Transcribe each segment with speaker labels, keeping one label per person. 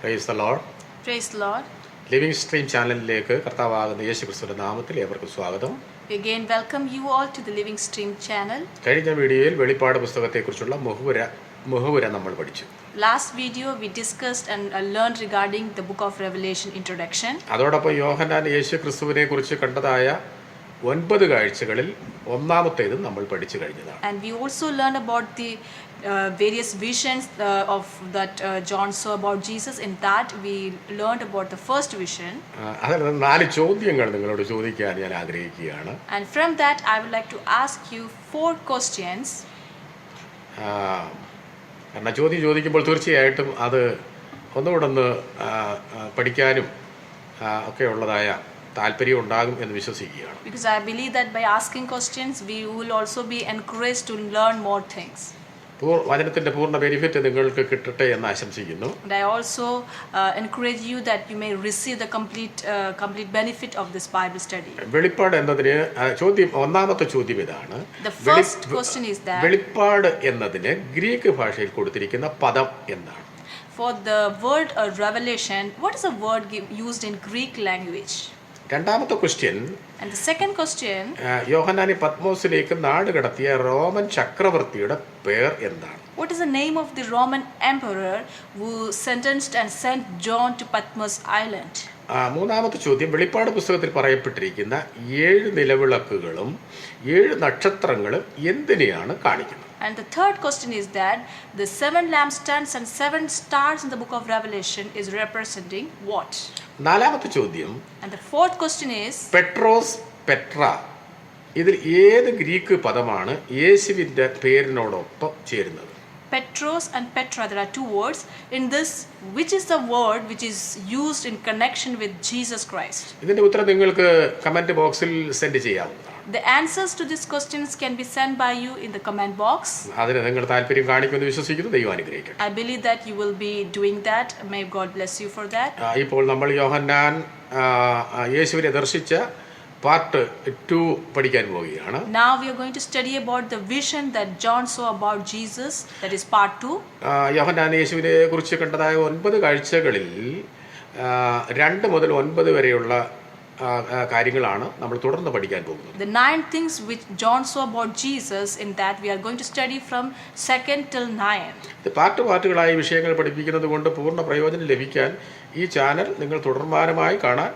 Speaker 1: Praise the Lord.
Speaker 2: Praise the Lord.
Speaker 1: Living stream ചാനലിലേക്ക് കർത്താവാകുന്ന യേശു ക്രിസ്തുവിന്റെ നാമത്തിൽ ഏവർക്കും സ്വാഗതം.
Speaker 2: We again welcome you all to the Living Stream channel.
Speaker 1: കഴിഞ്ഞ വീഡിയോയിൽ വെളിപ്പാട് പുസ്തകത്തെക്കുറിച്ചുള്ള മുഖവുര നമ്മൾ പഠിച്ചു.
Speaker 2: Last video we discussed and learned regarding the book of Revelation introduction.
Speaker 1: അതോടൊപ്പം യോഹന്നാൻ യേശു ക്രിസ്തുവിനെ കുറിച്ച് കണ്ടതായ 9 കാഴ്ചകളിൽ ഒന്നാമത്തേതും നമ്മൾ പഠിച്ചു കഴിഞ്ഞതാണ്.
Speaker 2: And we also learned about the various visions of that John saw about Jesus. In that we learned about the first vision.
Speaker 1: അതിൽ 4 ചോദ്യങ്ങൾ നിങ്ങളോട് ചോദിക്കാൻ ഞാൻ ആഗ്രഹിക്കുകയാണ്.
Speaker 2: And from that I would like to ask you 4 questions.
Speaker 1: കാരണം ചോദിക്കുമ്പോൾ തീർച്ചയായിട്ടും അത് ഒന്നുകൂടെ ഒന്ന് പഠിക്കാനും ഒക്കെ ഉള്ളതായ താല്പര്യം ഉണ്ടാകും എന്ന് വിശ്വസിക്കുകയാണ്.
Speaker 2: Because I believe that by asking questions we will also be encouraged to learn more things.
Speaker 1: വചനത്തിന്റെ പൂർണ്ണ ബെനിഫിറ്റ് നിങ്ങൾക്ക് കിട്ടട്ടെ എന്ന് ആശംസിക്കുന്നു.
Speaker 2: And I also encourage you that you may receive the complete benefit of this Bible study.
Speaker 1: വെളിപ്പാട് എന്നതിന് ഒന്നാമത്തെ ചോദ്യം ഇതാണ്.
Speaker 2: The first question is that
Speaker 1: വെളിപ്പാട് എന്നതിന് ഗ്രീക്ക് ഭാഷയിൽ കൊടുത്തിരിക്കുന്ന പദം എന്താണ്?
Speaker 2: For the word revelation, what is the word used in Greek language?
Speaker 1: രണ്ടാമത്തെ question,
Speaker 2: and the second question,
Speaker 1: യോഹന്നാനെ പത്മോസിലേക്ക് നാട് കടത്തിയ റോമൻ ചക്രവർത്തിയുടെ പേർ എന്താണ്?
Speaker 2: What is the name of the Roman emperor who sentenced and sent John to Patmos island?
Speaker 1: മൂന്നാമത്തെ ചോദ്യം, വെളിപ്പാട് പുസ്തകത്തിൽ പറയപ്പെട്ടിരിക്കുന്ന 7 നിലവിളക്കുകളും 7 നക്ഷത്രങ്ങളും എന്തിനെയാണ് കാണിക്കുന്നത്?
Speaker 2: And the third question is that the 7 lampstands and 7 stars in the book of Revelation is representing what?
Speaker 1: നാലാമത്തെ ചോദ്യം,
Speaker 2: and the fourth question is
Speaker 1: Petros Petra, ഇതിൽ ഏത് ഗ്രീക്ക് പദമാണ് യേശുവിന്റെ പേരിനോടൊപ്പം ചേരുന്നത്?
Speaker 2: Petros and Petra, there are 2 words in this. Which is the word which is used in connection with Jesus Christ?
Speaker 1: ഇതിന്റെ ഉത്തരം നിങ്ങൾക്ക് കമന്റ് ബോക്സിൽ സെൻഡ് ചെയ്യാവുന്നതാണ്.
Speaker 2: The answers to these questions can be sent by you in the comment box.
Speaker 1: അതിന് നിങ്ങൾ താല്പര്യം കാണിക്കുമെന്ന് വിശ്വസിക്കുന്നു. ദൈവം അനുഗ്രഹിക്കട്ടെ.
Speaker 2: I believe that you will be doing that. May God bless you for that.
Speaker 1: ഇപ്പോൾ നമ്മൾ യോഹന്നാൻ യേശുവിനെ ദർശിച്ച പാർട്ട് 2 പഠിക്കാൻ പോവുകയാണ്.
Speaker 2: Now we are going to study about the vision that John saw about Jesus, that is part 2.
Speaker 1: യോഹന്നാൻ യേശുവിനെ കുറിച്ച് കണ്ടതായ 9 കാഴ്ചകളിൽ 2 മുതൽ 9 വരെയുള്ള കാര്യങ്ങളാണ് നമ്മൾ തുടർന്ന് പഠിക്കാൻ പോകുന്നത്.
Speaker 2: The 9 things which John saw about Jesus, in that we are going to study from 2 till 9.
Speaker 1: ഇത് പാർട്ടുകളായി വിഷയങ്ങൾ പഠിപ്പിക്കുന്നത് കൊണ്ട് പൂർണ്ണ പ്രയോജനം ലഭിക്കാൻ ഈ ചാനൽ നിങ്ങൾ തുടർമാനമായി കാണാൻ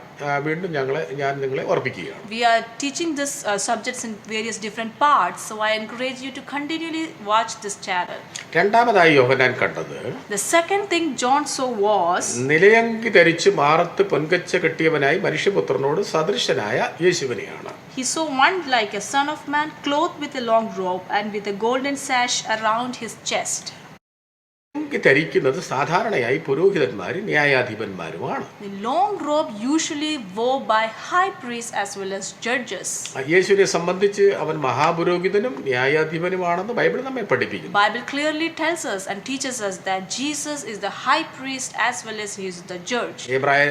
Speaker 1: വീണ്ടും ഞാൻ നിങ്ങളെ ഓർമ്മിക്കുകയാണ്.
Speaker 2: We are teaching this subjects in various different parts, so I encourage you to continually watch this channel.
Speaker 1: രണ്ടാമതായി യോഹന്നാൻ കണ്ടത്,
Speaker 2: the second thing John saw was
Speaker 1: നിലയങ്കി ധരിച്ച് മാറത്ത് പൊൻകച്ച കെട്ടിയവനായി മനുഷ്യപുത്രനോട് സദൃശനായ യേശുവിനെയാണ്.
Speaker 2: He saw one like a son of man, clothed with a long robe and with a golden sash around his chest.
Speaker 1: ധരിക്കുന്നത് സാധാരണയായി പുരോഹിതന്മാരും ന്യായാധിപന്മാരുമാണ്.
Speaker 2: The long robe usually wore by high priests as well as judges.
Speaker 1: യേശുവിനെ സംബന്ധിച്ച് അവൻ മഹാപുരോഹിതനും ന്യായാധിപനുമാണെന്ന് Bible നമ്മെ പഠിപ്പിക്കുന്നു.
Speaker 2: Bible clearly tells us and teaches us that Jesus is the high priest as well as he is the judge.
Speaker 1: എബ്രായ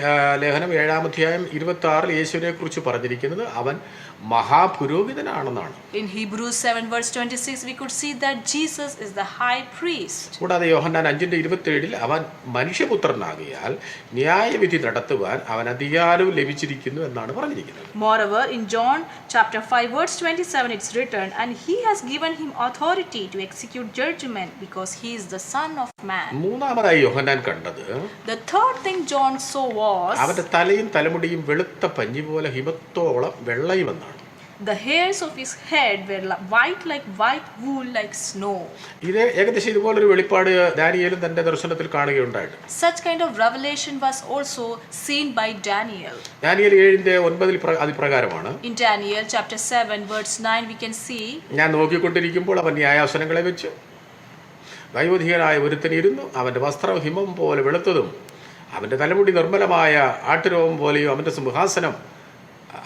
Speaker 1: ലേഖനം 7-ാം അധ്യായം 26 യേശുവിനെ കുറിച്ച് പറഞ്ഞിരിക്കുന്നത് അവൻ മഹാപുരോഹിതനാണെന്നാണ്.
Speaker 2: In Hebrews 7 verse 26 we could see that Jesus is the high priest.
Speaker 1: കൂടാതെ യോഹന്നാൻ 5:27 അവൻ മനുഷ്യപുത്രനാകിയാൽ ന്യായവിധി നടത്തുവാൻ അവൻ അധികാരവും ലഭിച്ചിരിക്കുന്നു എന്നാണ് പറഞ്ഞിരിക്കുന്നത്.
Speaker 2: Moreover, in John chapter 5 verse 27 it's written, and he has given him authority to execute judgment because he is the son of man.
Speaker 1: മൂന്നാമതായി യോഹന്നാൻ കണ്ടത്,
Speaker 2: the third thing John saw was
Speaker 1: അവന്റെ തലയും തലമുടിയും വെളുത്ത പഞ്ഞി പോലെ ഹിമത്തോളം വെള്ളയുമെന്നാണ്.
Speaker 2: the hairs of his head were white like white wool like snow.
Speaker 1: ഇത് ഏകദേശം ഇതുപോലൊരു വെളിപ്പാട് ദാനിയേലും തന്റെ ദർശനത്തിൽ കാണുകയുണ്ടായിട്ട്.
Speaker 2: Such kind of revelation was also seen by Daniel.
Speaker 1: Daniel 7:9 അതിപ്രകാരമാണ്.
Speaker 2: In Daniel chapter 7 verse 9 we can see,
Speaker 1: ഞാൻ നോക്കിക്കൊണ്ടിരിക്കുമ്പോൾ അവൻ ന്യായാസനങ്ങളെ വെച്ച് വയോധികനായ ഒരുത്തനിരുന്നു. അവന്റെ വസ്ത്രം ഹിമം പോലെ വെളുത്തതും അവന്റെ തലമുടി നിർമ്മലമായ ആട്ടുരോമം പോലെയും അവന്റെ സിംഹാസനം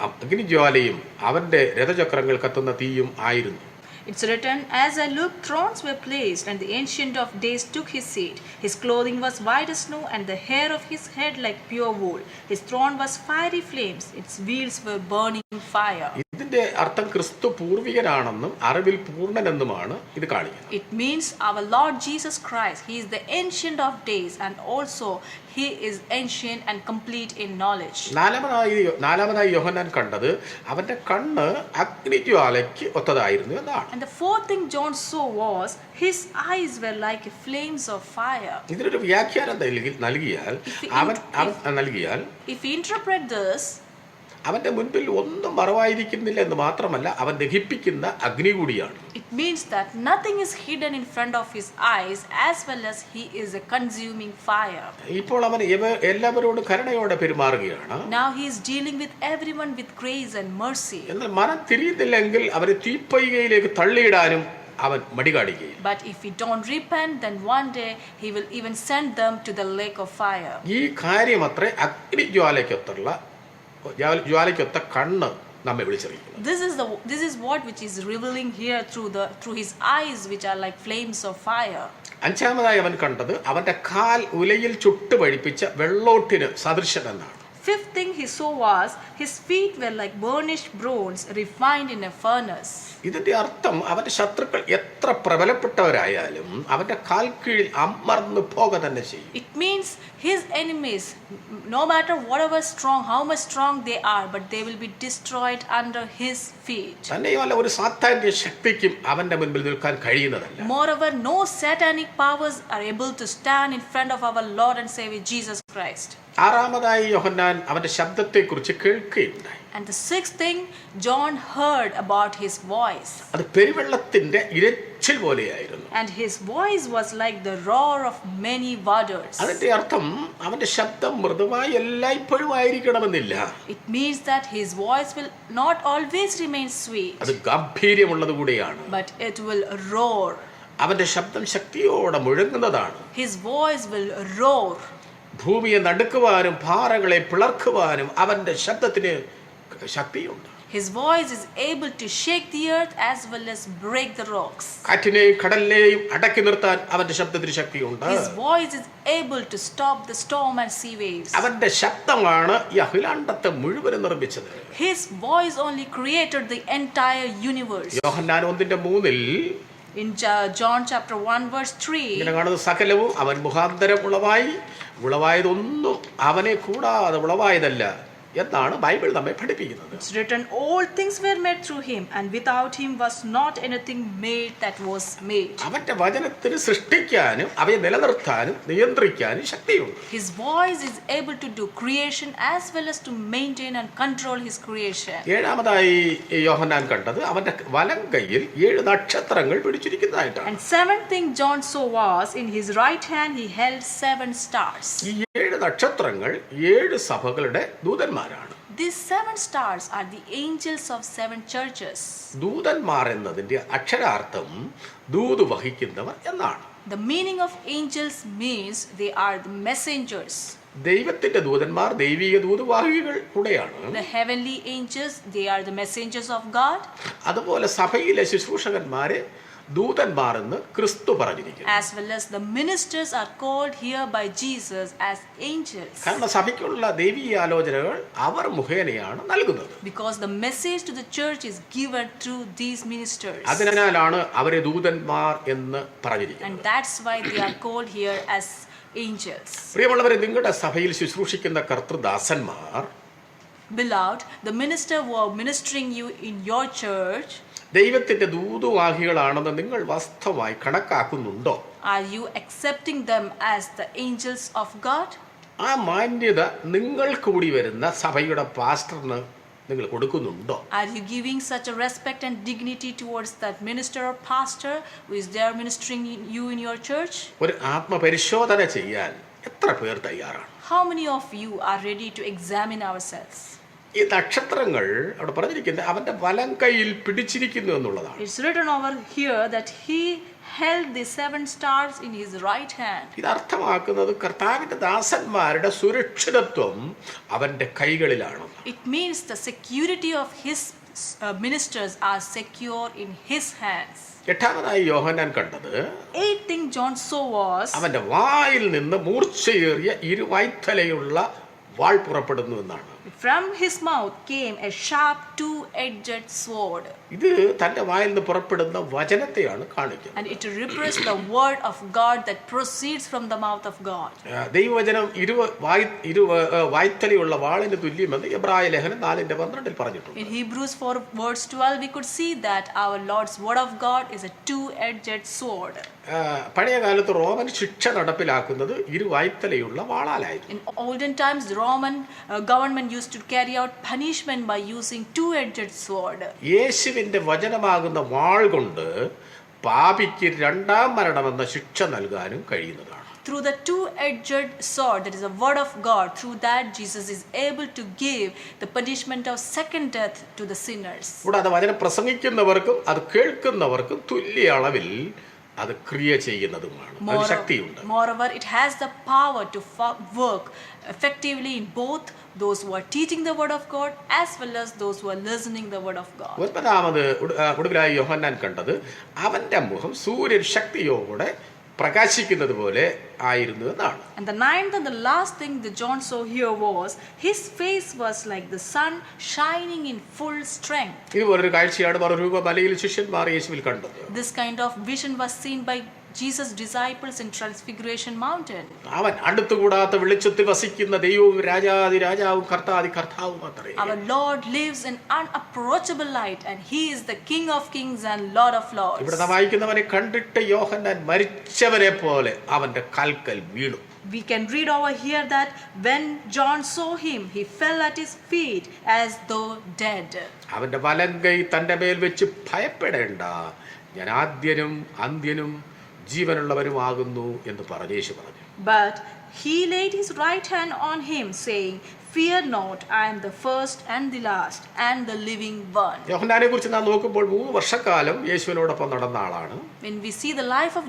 Speaker 1: അഗ്നിജ്വാലയും അവന്റെ രഥചക്രങ്ങൾ കത്തുന്ന തീയും ആയിരുന്നു.
Speaker 2: It's written, "As I looked, thrones were placed, and the Ancient of Days took his seat. His clothing was white as snow, and the hair of his head like pure wool. His throne was fiery flames, its wheels were burning fire."
Speaker 1: ഇതിന്റെ അർത്ഥം ക്രിസ്തു പൂർവികനാണെന്നും അറിവിൽ പൂർണ്ണനെന്നുമാണ് ഇത് കാണിക്കുന്നത്.
Speaker 2: It means our Lord Jesus Christ, He is the Ancient of Days, and also He is ancient and complete in knowledge.
Speaker 1: നാലാമതായി യോഹന്നാൻ കണ്ടത് അവന്റെ കണ്ണ് അഗ്നിജ്വാലയ്ക്ക് ഒത്തതായിരുന്നു എന്നാണ്.
Speaker 2: And the fourth thing John saw was his eyes were like flames of fire.
Speaker 1: ഇതിനൊരു വ്യാഖ്യാനം നൽകിയാൽ
Speaker 2: if we interpret this,
Speaker 1: അവന്റെ മുൻപിൽ ഒന്നും മറവായിരിക്കുന്നില്ല എന്ന് മാത്രമല്ല, അവൻ ദഹിപ്പിക്കുന്ന അഗ്നി കൂടിയാണ്.
Speaker 2: it means that nothing is hidden in front of his eyes, as well as he is a consuming fire.
Speaker 1: ഇപ്പോൾ അവൻ എല്ലാവരോടും കരുണയോടെ പെരുമാറുകയാണ്.
Speaker 2: Now he is dealing with everyone with grace and mercy.
Speaker 1: എന്നാൽ മനം തിരിയുന്നില്ലെങ്കിൽ അവരെ തീപ്പൊയ്കയിലേക്ക് തള്ളിയിടാനും അവൻ മടി കാണിക്കുകയില്ല.
Speaker 2: But if we don't repent, then one day he will even send them to the lake of fire.
Speaker 1: ഈ കാര്യമത്രേ ജ്വാലയ്ക്കൊത്ത കണ്ണ് നമ്മെ വിളിച്ചറിയിക്കുന്നു.
Speaker 2: This is what which is revealing here through his eyes, which are like flames of fire.
Speaker 1: അഞ്ചാമതായി അവൻ കണ്ടത് അവന്റെ കാൽ ഉലയിൽ ചുട്ടുപഴിപ്പിച്ച വെള്ളോട്ടിന് സദൃശനെന്നാണ്.
Speaker 2: Fifth thing he saw was his feet were like burnished bronze refined in a furnace.
Speaker 1: ഇതിന്റെ അർത്ഥം അവന്റെ ശത്രുക്കൾ എത്ര പ്രബലപ്പെട്ടവരായാലും അവന്റെ കാൽ കീഴിൽ അമർന്നു പോക തന്നെ ചെയ്യും.
Speaker 2: It means his enemies, no matter how much strong they are, but they will be destroyed under his feet.
Speaker 1: തന്നെയുമല്ല, ഒരു സാത്താന്യ ശക്തിക്കും അവന്റെ മുൻപിൽ നിൽക്കാൻ കഴിയുന്നതല്ല.
Speaker 2: Moreover, no satanic powers are able to stand in front of our Lord and Savior Jesus Christ.
Speaker 1: ആറാമതായി യോഹന്നാൻ അവന്റെ ശബ്ദത്തെക്കുറിച്ച് കേൾക്കുകയുണ്ടായി.
Speaker 2: And the sixth thing, John heard about his voice.
Speaker 1: അത് പെരുവെള്ളത്തിന്റെ ഇരച്ചിൽ പോലെയായിരുന്നു.
Speaker 2: And his voice was like the roar of many waters.
Speaker 1: അതിന്റെ അർത്ഥം അവന്റെ ശബ്ദം മൃദുവായി എല്ലായ്പ്പോഴും ആയിരിക്കണമെന്നില്ല.
Speaker 2: It means that his voice will not always remain sweet.
Speaker 1: അത് ഗാംഭീര്യമുള്ളത് കൂടിയാണ്.
Speaker 2: But it will roar.
Speaker 1: അവന്റെ ശബ്ദം ശക്തിയോടെ മുഴങ്ങുന്നതാണ്.
Speaker 2: His voice will roar.
Speaker 1: ഭൂമിയെ നടുക്കുവാനും പാറകളെ പിളർക്കുവാനും അവന്റെ ശബ്ദത്തിന് ശക്തിയുണ്ട്.
Speaker 2: His voice is able to shake the earth as well as break the rocks.
Speaker 1: കാറ്റിനെയും കടലിനെയും അടക്കി നിർത്താൻ അവന്റെ ശബ്ദത്തിന് ശക്തിയുണ്ട്.
Speaker 2: His voice is able to stop the storm and sea waves.
Speaker 1: അവന്റെ ശബ്ദമാണ് ഈ അഖിലാണ്ടത്തെ മുഴുവനും നിർമ്മിച്ചത്.
Speaker 2: His voice only created the entire universe.
Speaker 1: Yohannan 1:3
Speaker 2: In John chapter 1 verse 3,
Speaker 1: ഇങ്ങനെ കാണുന്ന സകലവും അവൻ മുഖാന്തരം ഉളവായതൊന്നും അവനെ കൂടാതെ ഉളവായതല്ല എന്നാണ് ബൈബിൾ നമ്മെ പഠിപ്പിക്കുന്നത്.
Speaker 2: it's written, all things were made through him, and without him was not anything made that was made.
Speaker 1: അവന്റെ വചനത്തിന് സൃഷ്ടിക്കാനും അവയെ നിലനിർത്താനും നിയന്ത്രിക്കാനും ശക്തിയുണ്ട്.
Speaker 2: His voice is able to do creation as well as to maintain and control his creation.
Speaker 1: ഏഴാമതായി യോഹന്നാൻ കണ്ടത് അവന്റെ വലം കൈയിൽ 7 നക്ഷത്രങ്ങൾ പിടിച്ചിരിക്കുന്നതായിട്ടാണ്.
Speaker 2: And seventh thing John saw was in his right hand he held 7 stars.
Speaker 1: ഈ 7 നക്ഷത്രങ്ങൾ 7 സഭകളുടെ ദൂതന്മാരാണ്.
Speaker 2: These 7 stars are the angels of 7 churches.
Speaker 1: ദൂതന്മാർ എന്നതിന്റെ അക്ഷരാർത്ഥം ദൂത് വഹിക്കുന്നവർ എന്നാണ്.
Speaker 2: The meaning of angels means they are the messengers.
Speaker 1: ദൈവത്തിന്റെ ദൂതന്മാർ ദൈവിക ദൂതവാഹികൾ കൂടെയാണ്.
Speaker 2: The heavenly angels, they are the messengers of God.
Speaker 1: അതുപോലെ സഭയിലെ ശുശ്രൂഷകന്മാരെ ദൂതന്മാർ എന്ന് ക്രിസ്തു പറഞ്ഞിരിക്കുന്നു.
Speaker 2: As well as the ministers are called here by Jesus as angels.
Speaker 1: കാരണം സഭയ്ക്കുള്ള ദൈവീയ ആലോചനകൾ അവർ മുഖേനയാണ് നൽകുന്നത്.
Speaker 2: Because the message to the church is given through these ministers.
Speaker 1: അതിനാലാണ് അവരെ ദൂതന്മാർ എന്ന് പറഞ്ഞിരിക്കുന്നത്.
Speaker 2: And that's why they are called here as angels.
Speaker 1: പ്രിയമുള്ളവരെ, നിങ്ങളുടെ സഭയിൽ ശുശ്രൂഷിക്കുന്ന കർത്തൃദാസന്മാർ,
Speaker 2: Beloved, the minister who are ministering you in your church,
Speaker 1: ദൈവത്തിന്റെ ദൂതവാഹികളാണെന്ന് നിങ്ങൾ വാസ്തവമായി കണക്കാക്കുന്നുണ്ടോ?
Speaker 2: are you accepting them as the angels of God?
Speaker 1: ആ മാന്യത നിങ്ങൾ കൂടി വരുന്ന സഭയുടെ പാസ്റ്ററിന് നിങ്ങൾ കൊടുക്കുന്നുണ്ടോ?
Speaker 2: Are you giving such a respect and dignity towards that minister or pastor who is there ministering you in your church?
Speaker 1: ഒരു ആത്മപരിശോധന ചെയ്യാൻ എത്ര പേർ തയ്യാറാണ്?
Speaker 2: How many of you are ready to examine ourselves?
Speaker 1: ഈ നക്ഷത്രങ്ങൾ അവിടെ പറഞ്ഞിരിക്കുന്നത് അവന്റെ വലം കൈയിൽ പിടിച്ചിരിക്കുന്നു എന്നുള്ളതാണ്.
Speaker 2: It's written over here that he held the 7 stars in his right hand.
Speaker 1: ഇത് അർത്ഥമാക്കുന്നത് കർത്താവിന്റെ ദാസന്മാരുടെ സുരക്ഷിതത്വം അവന്റെ കൈകളിലാണ്.
Speaker 2: It means the security of his ministers are secure in his hands.
Speaker 1: എട്ടാമതായി യോഹന്നാൻ കണ്ടത്,
Speaker 2: Eighth thing John saw was
Speaker 1: അവന്റെ വായിൽ നിന്ന് മൂർച്ചയേറിയ ഇരുവായ്ത്തലയുള്ള വാൾ പുറപ്പെടുന്നു എന്നാണ്.
Speaker 2: from his mouth came a sharp two-edged sword.
Speaker 1: ഇത് തന്റെ വായിൽ നിന്ന് പുറപ്പെടുന്ന വചനത്തെയാണ് കാണിക്കുന്നത്.
Speaker 2: And it represents the word of God that proceeds from the mouth of God.
Speaker 1: ദൈവവചനം വായ്ത്തലയുള്ള വാളിന് തുല്യമെന്ന് എബ്രായ ലേഖനം 4:12 പറഞ്ഞിട്ടുണ്ട്.
Speaker 2: In Hebrews 4:12 we could see that our Lord's word of God is a two-edged sword.
Speaker 1: പഴയ കാലത്ത് റോമൻ ശിക്ഷ നടപ്പിലാക്കുന്നത് ഇരുവായ്ത്തലയുള്ള വാളാലായിരുന്നു.
Speaker 2: In olden times the Roman government used to carry out punishment by using two-edged sword.
Speaker 1: യേശുവിന്റെ വചനമാകുന്ന വാൾ കൊണ്ട് പാപിക്ക് രണ്ടാം മരണമെന്ന ശിക്ഷ നൽകാനും കഴിയുന്നതാണ്.
Speaker 2: Through the two-edged sword, that is the word of God, through that Jesus is able to give the punishment of second death to the sinners.
Speaker 1: കൂടാതെ വചനം പ്രസംഗിക്കുന്നവർക്കും അത് കേൾക്കുന്നവർക്കും തുല്യ അളവിൽ അത് ക്രിയ ചെയ്യുന്നതുമാണ്. അതിന് ശക്തിയുണ്ട്.
Speaker 2: Moreover, it has the power to work effectively in both those who are teaching the word of God as well as those who are listening the word of God.
Speaker 1: ഒൻപതാമത് ഒടുവിലായി യോഹന്നാൻ കണ്ടത്, അവന്റെ മുഖം സൂര്യൻ ശക്തിയോടെ പ്രകാശിക്കുന്നത് പോലെ ആയിരുന്നു എന്നാണ്.
Speaker 2: And the ninth and the last thing that John saw here was his face was like the sun shining in full strength.
Speaker 1: ഇതുപോലൊരു കാഴ്ചയാണ് മറുരൂപ മലയിൽ ശിഷ്യന്മാർ യേശുവിൽ കണ്ടത്.
Speaker 2: This kind of vision was seen by Jesus' disciples in Transfiguration Mountain.
Speaker 1: അവൻ അടുത്തുകൂടാത്ത വെളിച്ചത്തിൽ വസിക്കുന്ന ദൈവവും രാജാതി രാജാവും കർത്താതി കർത്താവും മാത്രമേ.
Speaker 2: Our Lord lives in unapproachable light and he is the King of kings and Lord of lords.
Speaker 1: ഇവിടെ നാം വായിക്കുന്നവനെ കണ്ടിട്ട് യോഹന്നാൻ മരിച്ചവനെ പോലെ അവന്റെ കാൽക്കൽ വീണു.
Speaker 2: We can read over here that when John saw him, he fell at his feet as though dead.
Speaker 1: അവന്റെ വലങ്കൈ തന്റെ മേൽ വെച്ച് ഭയപ്പെടേണ്ട, ഞാൻ ആദ്യനും അന്ത്യനും ജീവനുള്ളവരുമാകുന്നു എന്ന് യേശു പറഞ്ഞു.
Speaker 2: But he laid his right hand on him, saying, Fear not, I am the first and the last and the living one.
Speaker 1: യോഹന്നാനെ കുറിച്ച് നാം നോക്കുമ്പോൾ 3 വർഷക്കാലം യേശുവിനോടൊപ്പം നടന്ന ആളാണ്.
Speaker 2: When we see the life of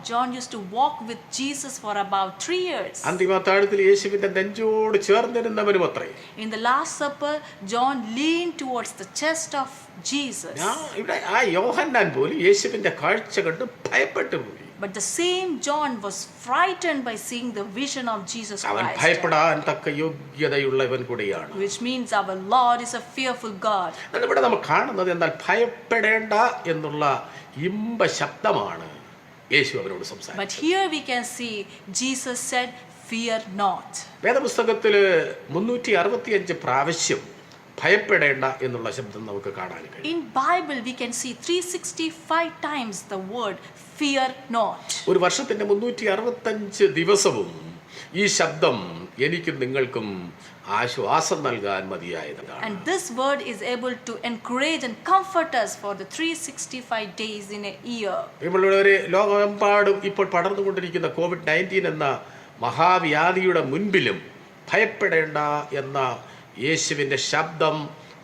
Speaker 2: John used to walk with Jesus for about 3 years.
Speaker 1: അന്തിമ അത്താഴത്തിൽ യേശുവിന്റെ നെഞ്ചോട് ചേർന്നിരുന്നവനും അത്രേ.
Speaker 2: In the Last Supper, John leaned towards the chest of Jesus.
Speaker 1: ഇവിടെ ആ യോഹന്നാൻ പോലും യേശുവിന്റെ കാഴ്ച കണ്ട് ഭയപ്പെട്ടു പോയി.
Speaker 2: But the same John was frightened by seeing the vision of Jesus
Speaker 1: അവൻ
Speaker 2: Christ.
Speaker 1: ഭയപ്പെടാൻ തക്ക യോഗ്യതയുള്ളവൻ കൂടിയാണ്.
Speaker 2: Which means our Lord is a fearful God.
Speaker 1: ഇവിടെ നമ്മൾ കാണുന്നത് എന്നാൽ ഭയപ്പെടേണ്ട എന്നുള്ള ഇമ്പ ശബ്ദമാണ് യേശു അവരോട് സംസാരിച്ചത്.
Speaker 2: But here we can see Jesus said, Fear not.
Speaker 1: വേദപുസ്തകത്തില് 365 പ്രാവശ്യം ഭയപ്പെടേണ്ട എന്നുള്ള ശബ്ദം നമുക്ക് കാണാൻ കഴിയും.
Speaker 2: In Bible we can see 365 times the word fear not.
Speaker 1: ഒരു വർഷത്തിന്റെ 365 ദിവസവും ഈ ശബ്ദം എനിക്കും നിങ്ങൾക്കും ആശ്വാസം നൽകാൻ മതിയായതാണ്.
Speaker 2: And this word is able to encourage and comfort us for the 365 days in a year. നമ്മളുടെ
Speaker 1: ലോകമെമ്പാടും ഇപ്പോൾ പടർന്നുകൊണ്ടിരിക്കുന്ന COVID-19 എന്ന മഹാവ്യാധിയുടെ മുൻപിലും ഭയപ്പെടേണ്ട എന്ന യേശുവിന്റെ ശബ്ദം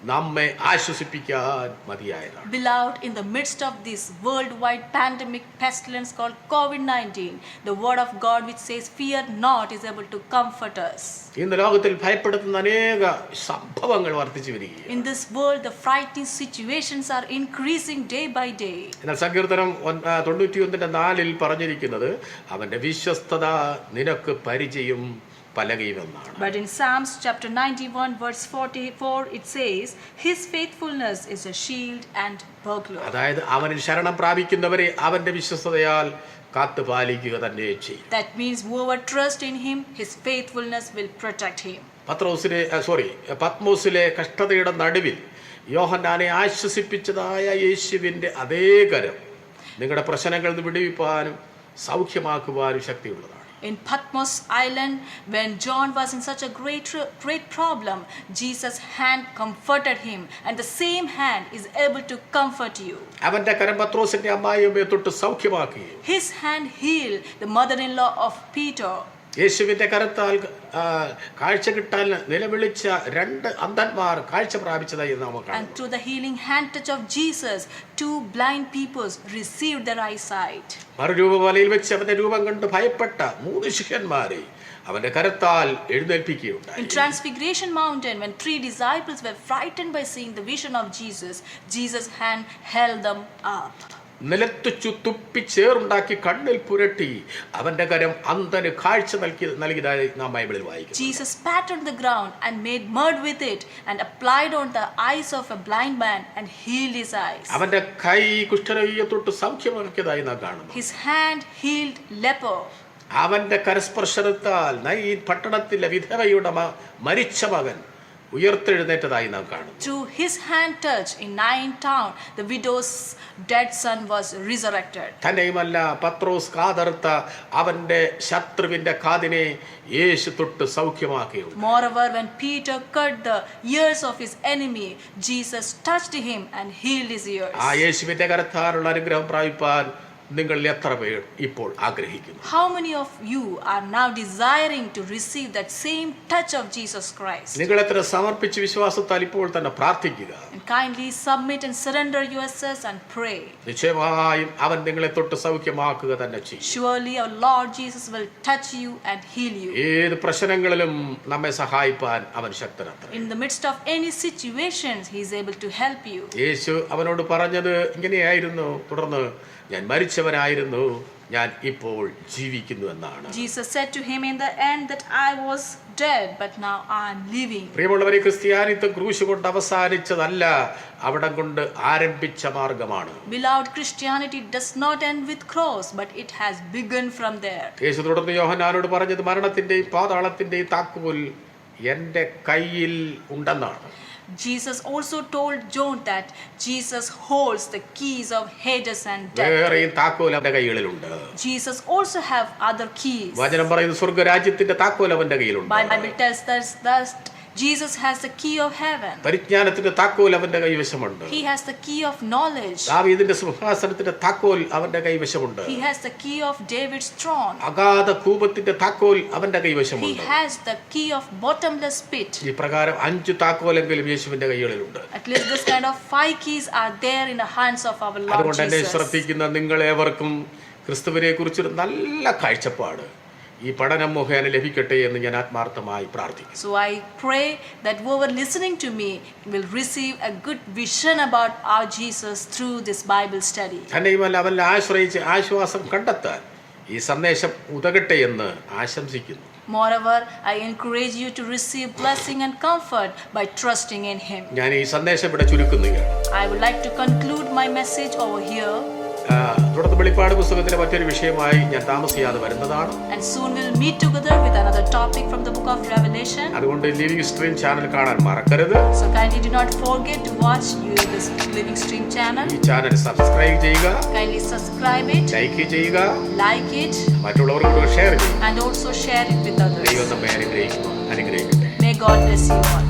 Speaker 1: നമ്മെ ആശ്വസിപ്പിക്കാൻ മതിയായതാണ്.
Speaker 2: Beloved, in the midst of this worldwide pandemic pestilence called COVID-19, the word of God which says fear not is able to comfort us.
Speaker 1: ഇന്ന് ലോകത്തിൽ ഭയപ്പെടുത്തുന്ന അനേക സംഭവങ്ങൾ വർദ്ധിച്ചു വരികയാണ്.
Speaker 2: In this world the frightening situations are increasing day by day.
Speaker 1: എന്നാൽ സങ്കീർത്തനം 91:4 പറഞ്ഞിരിക്കുന്നത് അവന്റെ വിശ്വസ്തത നിനക്ക് പരിചയം പലകയുമെന്നാണ്.
Speaker 2: But in Psalms chapter 91 verse 44 it says his faithfulness is a shield and buckler.
Speaker 1: അതായത് അവനിൽ ശരണം പ്രാപിക്കുന്നവരെ അവന്റെ വിശ്വസ്തതയാൽ കാത്തുപാലിക്കുക തന്നെ ചെയ്യും.
Speaker 2: That means whoever trusts in him, his faithfulness will protect him.
Speaker 1: പത്മോസിലെ കഷ്ടതയുടെ നടുവിൽ യോഹന്നാനെ ആശ്വസിപ്പിച്ചതായ യേശുവിന്റെ അതേ കരം നിങ്ങളുടെ പ്രശ്നങ്ങളിൽ നിന്ന് വിടുവിപ്പാനും സൗഖ്യമാക്കുവാനും ശക്തിയുള്ളതാണ്.
Speaker 2: In Patmos Island, when John was in such a great problem, Jesus' hand comforted him, and the same hand is able to comfort you.
Speaker 1: അവന്റെ കരം പത്രോസിന്റെ അമ്മായിയമ്മയെ തൊട്ട് സൗഖ്യമാക്കി.
Speaker 2: His hand healed the mother-in-law of Peter.
Speaker 1: യേശുവിന്റെ കരത്താൽ കാഴ്ച കിട്ടാൻ നിലവിളിച്ച 2 അന്ധന്മാർ കാഴ്ച പ്രാപിച്ചതായി നാം കാണുന്നു.
Speaker 2: And through the healing hand touch of Jesus, 2 blind people received their eyesight.
Speaker 1: മറുരൂപമലയിൽ വെച്ച് അവന്റെ രൂപം കണ്ട് ഭയപ്പെട്ട 3 ശിഷ്യന്മാരെ അവന്റെ കരത്താൽ എഴുന്നേൽപ്പിക്കുകയുണ്ടായി.
Speaker 2: In Transfiguration Mountain, when 3 disciples were frightened by seeing the vision of Jesus, Jesus' hand held them up.
Speaker 1: നിലത്തു തുപ്പിച്ചേറുണ്ടാക്കി കണ്ണിൽ പുരട്ടി അവന്റെ കരം അന്ധന് കാഴ്ച നൽകിയതായി നാം ബൈബിളിൽ വായിക്കുന്നു.
Speaker 2: Jesus spat on the ground and made mud with it and applied on the eyes of a blind man and healed his eyes.
Speaker 1: അവന്റെ കൈ കുഷ്ഠരോഗിയെ തൊട്ട് സൗഖ്യമാക്കിയതായി നാം കാണുന്നു.
Speaker 2: His hand healed leper.
Speaker 1: അവന്റെ കരസ്പർശനത്താൽ നയീൻ പട്ടണത്തിലെ വിധവയുടെ മരിച്ച മകൻ ഉയർത്തെഴുന്നേറ്റതായി നാം കാണുന്നു.
Speaker 2: Through his hand touch in Nain town, the widow's dead son was resurrected.
Speaker 1: തന്നെയുമല്ല പത്രോസ് കാതർത്ത അവന്റെ ശത്രുവിന്റെ കാതിനെ യേശു തൊട്ട് സൗഖ്യമാക്കിയുണ്ട്.
Speaker 2: Moreover, when Peter cut the ears of his enemy, Jesus touched him and healed his ears.
Speaker 1: ആ യേശുവിന്റെ കരത്താലുള്ള അനുഗ്രഹം പ്രാപിപ്പാൻ നിങ്ങൾ എത്ര പേർ ഇപ്പോൾ ആഗ്രഹിക്കുന്നു?
Speaker 2: How many of you are now desiring to receive that same touch of Jesus Christ?
Speaker 1: നിങ്ങൾ എത്ര സമർപ്പിച്ച് വിശ്വാസത്താൽ ഇപ്പോൾ തന്നെ പ്രാർത്ഥിക്കുക.
Speaker 2: And kindly submit and surrender yourselves and pray.
Speaker 1: നിശ്ചയമായും അവൻ നിങ്ങളെ തൊട്ട് സൗഖ്യമാക്കുക തന്നെ ചെയ്യും.
Speaker 2: Surely our Lord Jesus will touch you and heal you.
Speaker 1: ഏത് പ്രശ്നങ്ങളിലും നമ്മെ സഹായിപ്പാൻ അവൻ ശക്തനാണ്.
Speaker 2: In the midst of any situations, he is able to help you.
Speaker 1: യേശു അവനോട് പറഞ്ഞത് ഇങ്ങനെയായിരുന്നു. തുടർന്ന് ഞാൻ മരിച്ചവനായിരുന്നു, ഞാൻ ഇപ്പോൾ ജീവിക്കുന്നു എന്നാണ്.
Speaker 2: Jesus said to him in the end that I was dead, but now I am living.
Speaker 1: പ്രിയമുള്ളവരെ, ക്രിസ്ത്യാനിത്വം ക്രൂശ് കൊണ്ട് അവസാനിച്ചതല്ല, അവിടം കൊണ്ട് ആരംഭിച്ച മാർഗമാണ്.
Speaker 2: Beloved, Christianity does not end with cross, but it has begun from there.
Speaker 1: യേശു തുടർന്ന് യോഹന്നാനോട് പറഞ്ഞത് മരണത്തിന്റെയും പാതാളത്തിന്റെയും താക്കോൽ എന്റെ കയ്യിൽ ഉണ്ടെന്നാണ്.
Speaker 2: Jesus also told John that Jesus holds the keys of Hades and death.
Speaker 1: വേറെയും താക്കോൽ അവന്റെ കൈകളിലുണ്ട്.
Speaker 2: Jesus also have other keys.
Speaker 1: വചനം പറയുന്നു സ്വർഗ്ഗരാജ്യത്തിന്റെ താക്കോൽ അവന്റെ കയ്യിലുണ്ട്.
Speaker 2: Bible tells us that Jesus has the key of heaven.
Speaker 1: പരിജ്ഞാനത്തിന്റെ താക്കോൽ അവന്റെ കൈവശമുണ്ട്.
Speaker 2: He has the key of knowledge.
Speaker 1: ദാവീദിന്റെ സിംഹാസനത്തിന്റെ താക്കോൽ അവന്റെ കൈവശമുണ്ട്.
Speaker 2: He has the key of David's throne.
Speaker 1: അഗാധ കൂപത്തിന്റെ താക്കോൽ അവന്റെ
Speaker 2: He
Speaker 1: കൈവശമുണ്ട്.
Speaker 2: has the key of bottomless pit.
Speaker 1: ഈ പ്രകാരം 5 താക്കോലെങ്കിലും യേശുവിന്റെ കൈകളിലുണ്ട്.
Speaker 2: At least this kind of 5 keys are there in the hands of our Lord
Speaker 1: അതുകൊണ്ട് എന്നെ
Speaker 2: Jesus.
Speaker 1: ശ്രദ്ധിക്കുന്ന നിങ്ങളേവർക്കും ക്രിസ്തുവിനെ കുറിച്ചൊരു നല്ല കാഴ്ചപ്പാട് ഈ പഠനം മുഖേന ലഭിക്കട്ടെ എന്ന് ഞാൻ ആത്മാർത്ഥമായി പ്രാർത്ഥിക്കുന്നു.
Speaker 2: So I pray that whoever listening to me will receive a good vision about our Jesus through this Bible study.
Speaker 1: തന്നെയുമല്ല അവനിൽ ആശ്രയിച്ച് ആശ്വാസം കണ്ടെത്താൻ ഈ സന്ദേശം ഉതകട്ടെ എന്ന് ആശംസിക്കുന്നു.
Speaker 2: Moreover, I encourage you to receive blessing and comfort by trusting in Him.
Speaker 1: ഞാൻ ഈ സന്ദേശം ഇവിടെ ചുരുക്കുകയാണ്.
Speaker 2: I would like to conclude my message over here.
Speaker 1: തുടർന്ന് വെളിപ്പാട് പുസ്തകത്തിലെ മറ്റൊരു വിഷയമായി ഞാൻ താമസിയാതെ വരുന്നതാണ്.
Speaker 2: And soon we'll meet together with another topic from the book of Revelation.
Speaker 1: അതുകൊണ്ട് ലിവിംഗ് സ്ട്രീം ചാനൽ കാണാൻ മറക്കരുത്.
Speaker 2: So kindly do not forget to watch this Living Stream channel.
Speaker 1: ഈ ചാനൽ സബ്സ്ക്രൈബ് ചെയ്യുക,
Speaker 2: Kindly subscribe it,
Speaker 1: ലൈക്ക് ചെയ്യുക,
Speaker 2: like it,
Speaker 1: മറ്റുള്ളവർക്ക് share ചെയ്യുക.
Speaker 2: and also share it with others.
Speaker 1: ദൈവം നമ്മെ അനുഗ്രഹിക്കട്ടെ.
Speaker 2: May God bless you all.